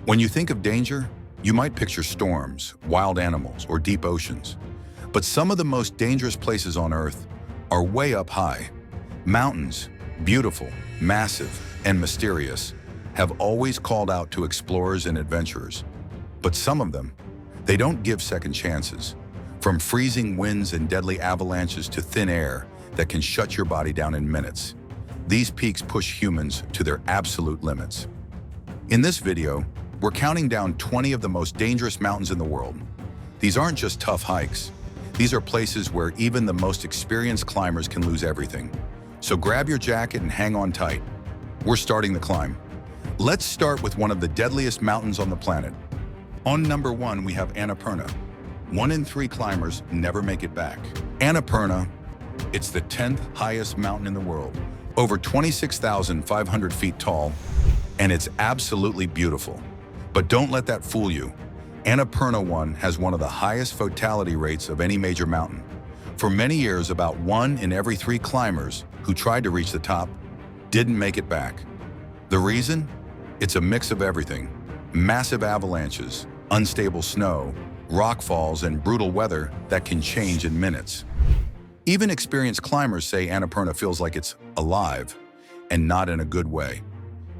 When you think of danger, you might picture storms, wild animals, or deep oceans. But some of the most dangerous places on Earth are way up high. Mountains, beautiful, massive, and mysterious, have always called out to explorers and adventurers. But some of them, they don't give second chances. From freezing winds and deadly avalanches to thin air that can shut your body down in minutes, these peaks push humans to their absolute limits. In this video, we're counting down 20 of the most dangerous mountains in the world. These aren't just tough hikes. These are places where even the most experienced climbers can lose everything. So grab your jacket and hang on tight. We're starting the climb. Let's start with one of the deadliest mountains on the planet. On number 1, we have Annapurna. 1 in 3 climbers never make it back. Annapurna, it's the 10th highest mountain in the world, over 26,500 feet tall, and it's absolutely beautiful. But don't let that fool you. Annapurna 1 has one of the highest fatality rates of any major mountain. For many years, about 1 in every 3 climbers who tried to reach the top didn't make it back. The reason? It's a mix of everything. Massive avalanches, unstable snow, rock falls, and brutal weather that can change in minutes. Even experienced climbers say Annapurna feels like it's alive, and not in a good way.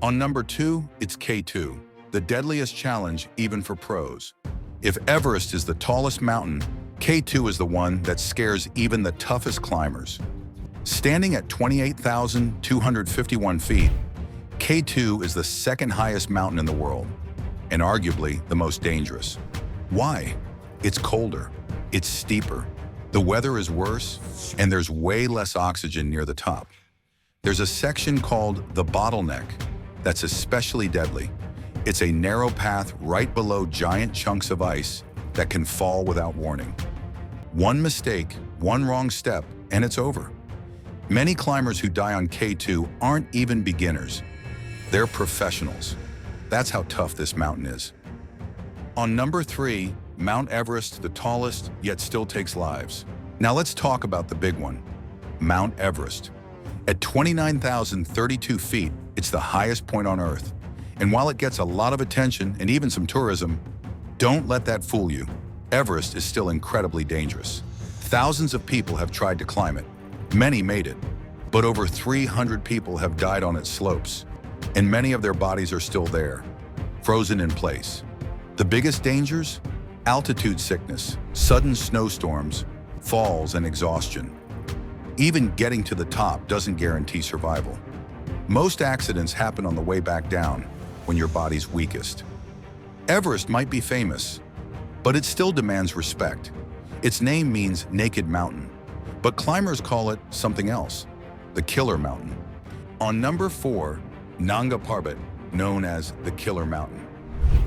On number 2, it's K2, the deadliest challenge even for pros. If Everest is the tallest mountain, K2 is the one that scares even the toughest climbers. Standing at 28,251 feet, K2 is the second highest mountain in the world, and arguably the most dangerous. Why? It's colder, it's steeper, the weather is worse, and there's way less oxygen near the top. There's a section called the bottleneck that's especially deadly. It's a narrow path right below giant chunks of ice that can fall without warning. One mistake, one wrong step, and it's over. Many climbers who die on K2 aren't even beginners. They're professionals. That's how tough this mountain is. On number 3, Mount Everest, the tallest, yet still takes lives. Now let's talk about the big one, Mount Everest. At 29,032 feet, it's the highest point on Earth. And while it gets a lot of attention and even some tourism, don't let that fool you. Everest is still incredibly dangerous. Thousands of people have tried to climb it. Many made it, but over 300 people have died on its slopes, and many of their bodies are still there, frozen in place. The biggest dangers? Altitude sickness, sudden snowstorms, falls, and exhaustion. Even getting to the top doesn't guarantee survival. Most accidents happen on the way back down, when your body's weakest. Everest might be famous, but it still demands respect. Its name means naked mountain, but climbers call it something else, the killer mountain. On number 4, Nanga Parbat, known as the Killer Mountain.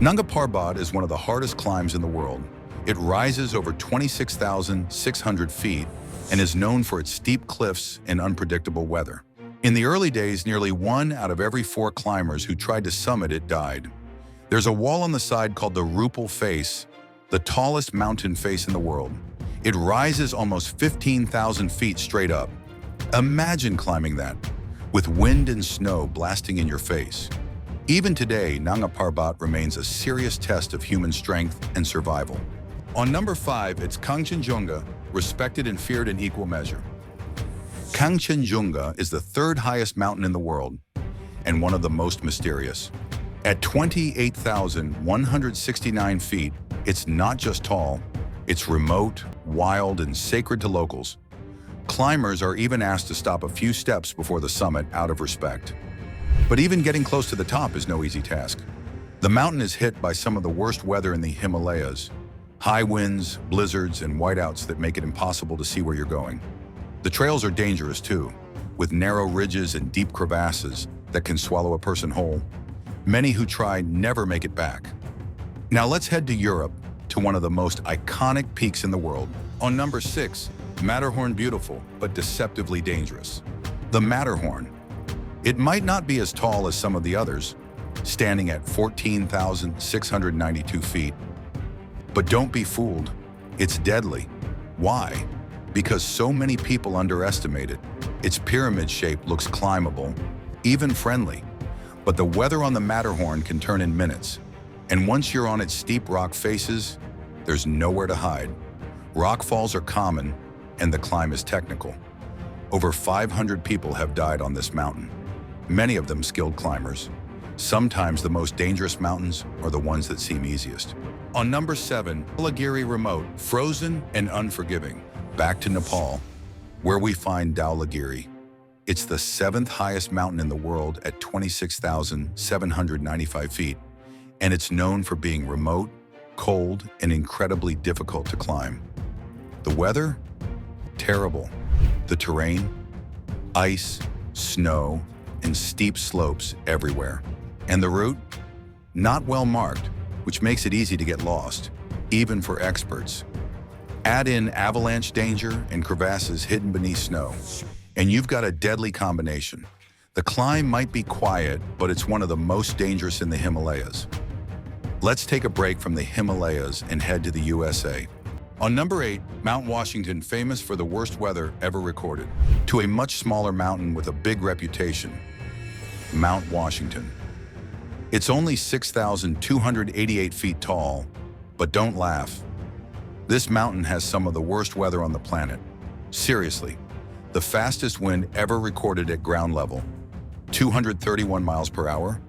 Nanga Parbat is one of the hardest climbs in the world. It rises over 26,600 feet and is known for its steep cliffs and unpredictable weather. In the early days, nearly 1 out of every 4 climbers who tried to summit it died. There's a wall on the side called the Rupal Face, the tallest mountain face in the world. It rises almost 15,000 feet straight up. Imagine climbing that, with wind and snow blasting in your face. Even today, Nanga Parbat remains a serious test of human strength and survival. On number 5, it's Kanchenjunga, respected and feared in equal measure. Kanchenjunga is the 3rd highest mountain in the world, and one of the most mysterious. At 28,169 feet, it's not just tall, it's remote, wild, and sacred to locals. Climbers are even asked to stop a few steps before the summit out of respect. But even getting close to the top is no easy task. The mountain is hit by some of the worst weather in the Himalayas. High winds, blizzards, and whiteouts that make it impossible to see where you're going. The trails are dangerous too, with narrow ridges and deep crevasses that can swallow a person whole. Many who try never make it back. Now let's head to Europe, to one of the most iconic peaks in the world. On number 6, Matterhorn, beautiful but deceptively dangerous. The Matterhorn. It might not be as tall as some of the others, standing at 14,692 feet. But don't be fooled, it's deadly. Why? Because so many people underestimate it. Its pyramid shape looks climbable, even friendly. But the weather on the Matterhorn can turn in minutes. And once you're on its steep rock faces, there's nowhere to hide. Rock falls are common, and the climb is technical. Over 500 people have died on this mountain, many of them skilled climbers. Sometimes the most dangerous mountains are the ones that seem easiest. On number 7, Dhaulagiri Remote, frozen and unforgiving. Back to Nepal, where we find Dhaulagiri. It's the 7th highest mountain in the world at 26,795 feet, and it's known for being remote, cold, and incredibly difficult to climb. The weather? Terrible. The terrain? Ice, snow, and steep slopes everywhere. And the route? Not well marked, which makes it easy to get lost, even for experts. Add in avalanche danger and crevasses hidden beneath snow, and you've got a deadly combination. The climb might be quiet, but it's one of the most dangerous in the Himalayas. Let's take a break from the Himalayas and head to the USA. On number 8, Mount Washington, famous for the worst weather ever recorded. To a much smaller mountain with a big reputation, Mount Washington. It's only 6,288 feet tall, but don't laugh. This mountain has some of the worst weather on the planet. Seriously, the fastest wind ever recorded at ground level, 231 miles per hour,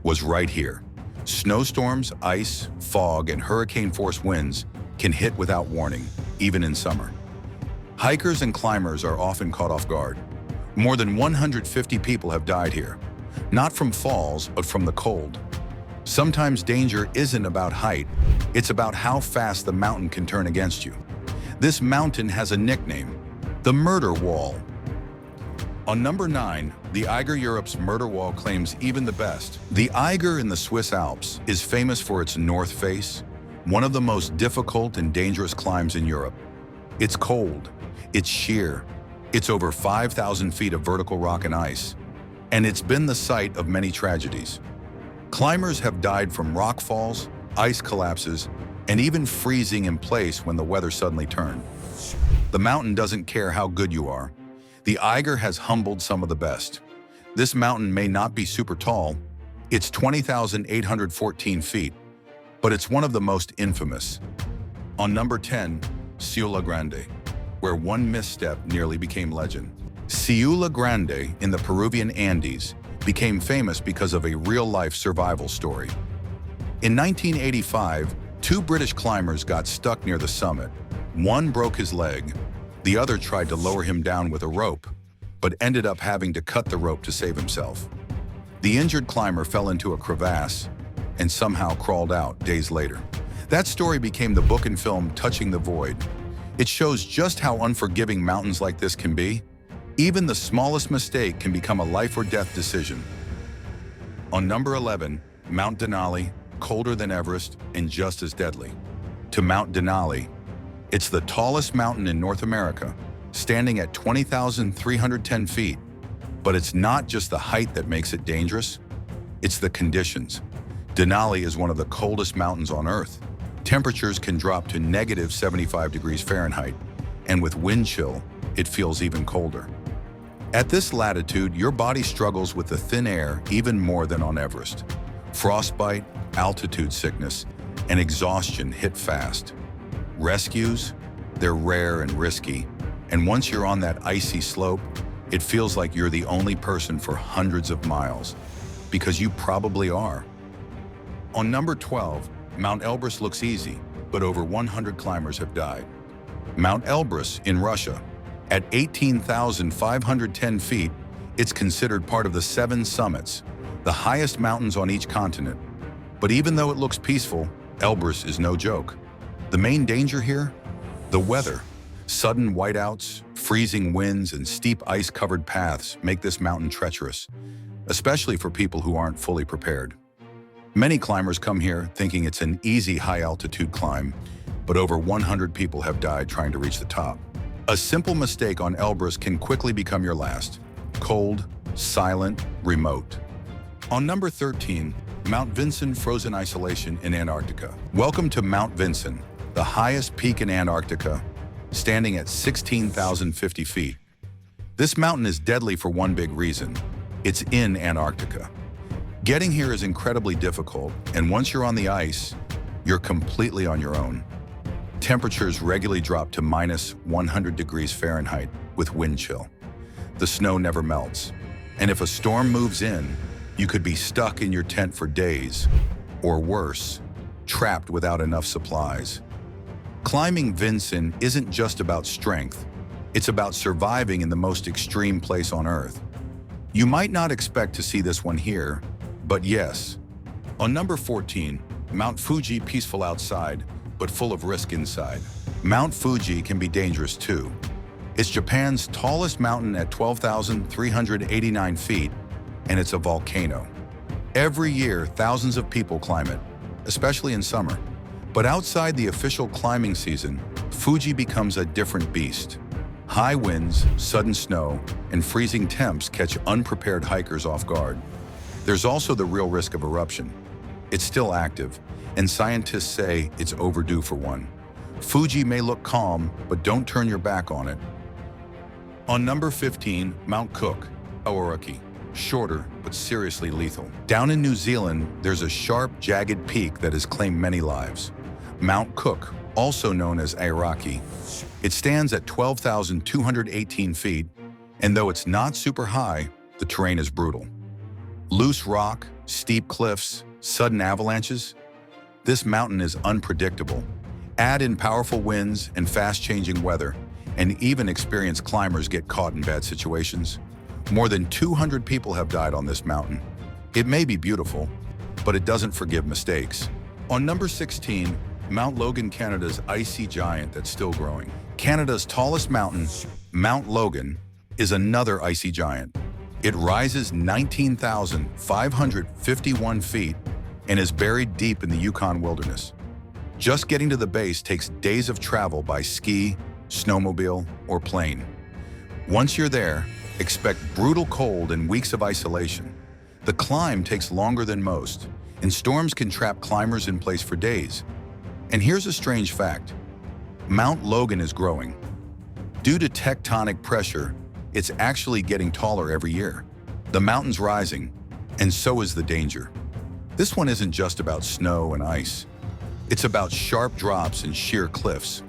was right here. Snowstorms, ice, fog, and hurricane-force winds can hit without warning, even in summer. Hikers and climbers are often caught off guard. More than 150 people have died here, not from falls, but from the cold. Sometimes danger isn't about height, it's about how fast the mountain can turn against you. This mountain has a nickname, the Murder Wall. On number 9, the Eiger, Europe's Murder Wall, claims even the best. The Eiger in the Swiss Alps is famous for its north face, one of the most difficult and dangerous climbs in Europe. It's cold, it's sheer, it's over 5,000 feet of vertical rock and ice, and it's been the site of many tragedies. Climbers have died from rock falls, ice collapses, and even freezing in place when the weather suddenly turned. The mountain doesn't care how good you are. The Eiger has humbled some of the best. This mountain may not be super tall, it's 20,814 feet, but it's one of the most infamous. On number 10, Ciudad Grande, where one misstep nearly became legend. Ciudad Grande in the Peruvian Andes became famous because of a real-life survival story. In 1985, 2 British climbers got stuck near the summit. One broke his leg, the other tried to lower him down with a rope, but ended up having to cut the rope to save himself. The injured climber fell into a crevasse and somehow crawled out days later. That story became the book and film Touching the Void. It shows just how unforgiving mountains like this can be. Even the smallest mistake can become a life or death decision. On number 11, Mount Denali, colder than Everest and just as deadly. To Mount Denali, it's the tallest mountain in North America, standing at 20,310 feet. But it's not just the height that makes it dangerous, it's the conditions. Denali is one of the coldest mountains on Earth. Temperatures can drop to negative 75 degrees Fahrenheit, and with wind chill, it feels even colder. At this latitude, your body struggles with the thin air even more than on Everest. Frostbite, altitude sickness, and exhaustion hit fast. Rescues, they're rare and risky, and once you're on that icy slope, it feels like you're the only person for hundreds of miles, because you probably are. On number 12, Mount Elbrus looks easy, but over 100 climbers have died. Mount Elbrus in Russia, at 18,510 feet, it's considered part of the 7 summits, the highest mountains on each continent. But even though it looks peaceful, Elbrus is no joke. The main danger here? The weather. Sudden whiteouts, freezing winds, and steep ice-covered paths make this mountain treacherous, especially for people who aren't fully prepared. Many climbers come here thinking it's an easy high-altitude climb, but over 100 people have died trying to reach the top. A simple mistake on Elbrus can quickly become your last. Cold, silent, remote. On number 13, Mount Vinson Frozen Isolation in Antarctica. Welcome to Mount Vinson, the highest peak in Antarctica, standing at 16,050 feet. This mountain is deadly for one big reason. It's in Antarctica. Getting here is incredibly difficult, and once you're on the ice, you're completely on your own. Temperatures regularly drop to minus 100 degrees Fahrenheit with wind chill. The snow never melts, and if a storm moves in, you could be stuck in your tent for days, or worse, trapped without enough supplies. Climbing Vinson isn't just about strength, it's about surviving in the most extreme place on Earth. You might not expect to see this one here, but yes. On number 14, Mount Fuji, peaceful outside, but full of risk inside. Mount Fuji can be dangerous too. It's Japan's tallest mountain at 12,389 feet, and it's a volcano. Every year, thousands of people climb it, especially in summer. But outside the official climbing season, Fuji becomes a different beast. High winds, sudden snow, and freezing temps catch unprepared hikers off guard. There's also the real risk of eruption. It's still active, and scientists say it's overdue for one. Fuji may look calm, but don't turn your back on it. On number 15, Mount Cook, Aoraki. Shorter, but seriously lethal. Down in New Zealand, there's a sharp, jagged peak that has claimed many lives. Mount Cook, also known as Aoraki. It stands at 12,218 feet, and though it's not super high, the terrain is brutal. Loose rock, steep cliffs, sudden avalanches. This mountain is unpredictable. Add in powerful winds and fast-changing weather, and even experienced climbers get caught in bad situations. More than 200 people have died on this mountain. It may be beautiful, but it doesn't forgive mistakes. On number 16, Mount Logan, Canada's icy giant that's still growing. Canada's tallest mountain, Mount Logan, is another icy giant. It rises 19,551 feet and is buried deep in the Yukon wilderness. Just getting to the base takes days of travel by ski, snowmobile, or plane. Once you're there, expect brutal cold and weeks of isolation. The climb takes longer than most, and storms can trap climbers in place for days. And here's a strange fact. Mount Logan is growing. Due to tectonic pressure, it's actually getting taller every year. The mountain's rising, and so is the danger. This one isn't just about snow and ice. It's about sharp drops and sheer cliffs.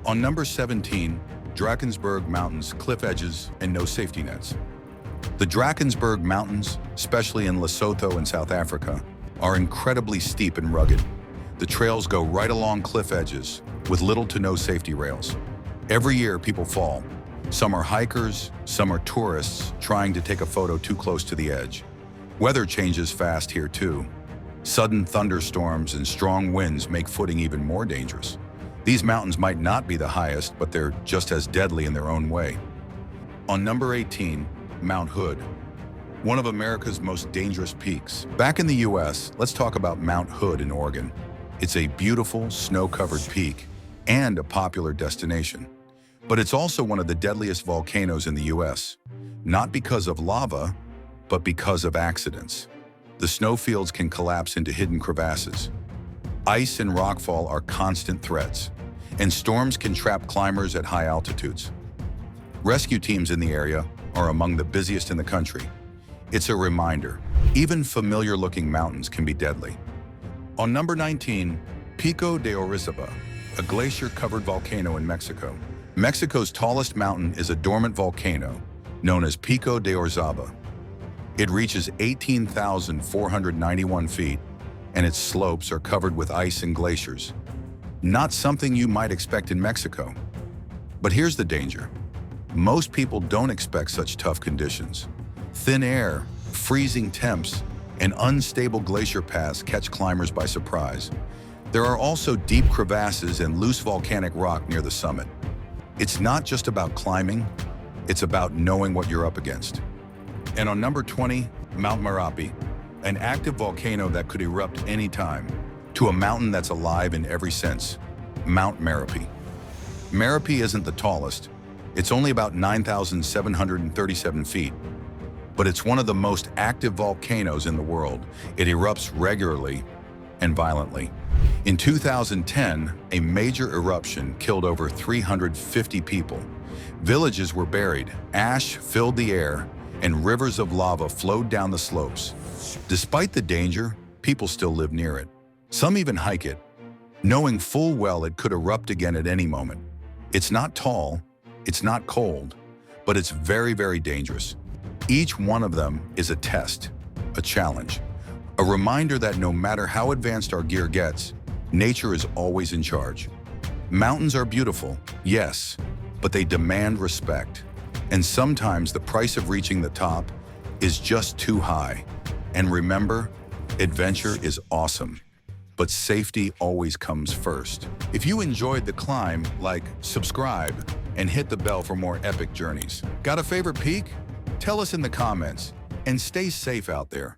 On number 17, Drakensberg Mountains, cliff edges, and no safety nets. The Drakensberg Mountains, especially in Lesotho and South Africa, are incredibly steep and rugged. The trails go right along cliff edges, with little to no safety rails. Every year, people fall. Some are hikers, some are tourists trying to take a photo too close to the edge. Weather changes fast here too. Sudden thunderstorms and strong winds make footing even more dangerous. These mountains might not be the highest, but they're just as deadly in their own way. On number 18, Mount Hood, one of America's most dangerous peaks. Back in the US, let's talk about Mount Hood in Oregon. It's a beautiful, snow-covered peak and a popular destination. But it's also one of the deadliest volcanoes in the US, not because of lava, but because of accidents. The snowfields can collapse into hidden crevasses. Ice and rockfall are constant threats, and storms can trap climbers at high altitudes. Rescue teams in the area are among the busiest in the country. It's a reminder, even familiar-looking mountains can be deadly. On number 19, Pico de Orizaba, a glacier-covered volcano in Mexico. Mexico's tallest mountain is a dormant volcano known as Pico de Orizaba. It reaches 18,491 feet, and its slopes are covered with ice and glaciers. Not something you might expect in Mexico. But here's the danger. Most people don't expect such tough conditions. Thin air, freezing temps, and unstable glacier paths catch climbers by surprise. There are also deep crevasses and loose volcanic rock near the summit. It's not just about climbing, it's about knowing what you're up against. And on number 20, Mount Merapi, an active volcano that could erupt anytime, to a mountain that's alive in every sense, Mount Merapi. Merapi isn't the tallest. It's only about 9,737 feet. But it's one of the most active volcanoes in the world. It erupts regularly and violently. In 2010, a major eruption killed over 350 people. Villages were buried, ash filled the air, and rivers of lava flowed down the slopes. Despite the danger, people still live near it. Some even hike it, knowing full well it could erupt again at any moment. It's not tall, it's not cold, but it's very, very dangerous. Each one of them is a test, a challenge, a reminder that no matter how advanced our gear gets, nature is always in charge. Mountains are beautiful, yes, but they demand respect. And sometimes the price of reaching the top is just too high. And remember, adventure is awesome, but safety always comes first. If you enjoyed the climb, like, subscribe, and hit the bell for more epic journeys. Got a favorite peak? Tell us in the comments, and stay safe out there.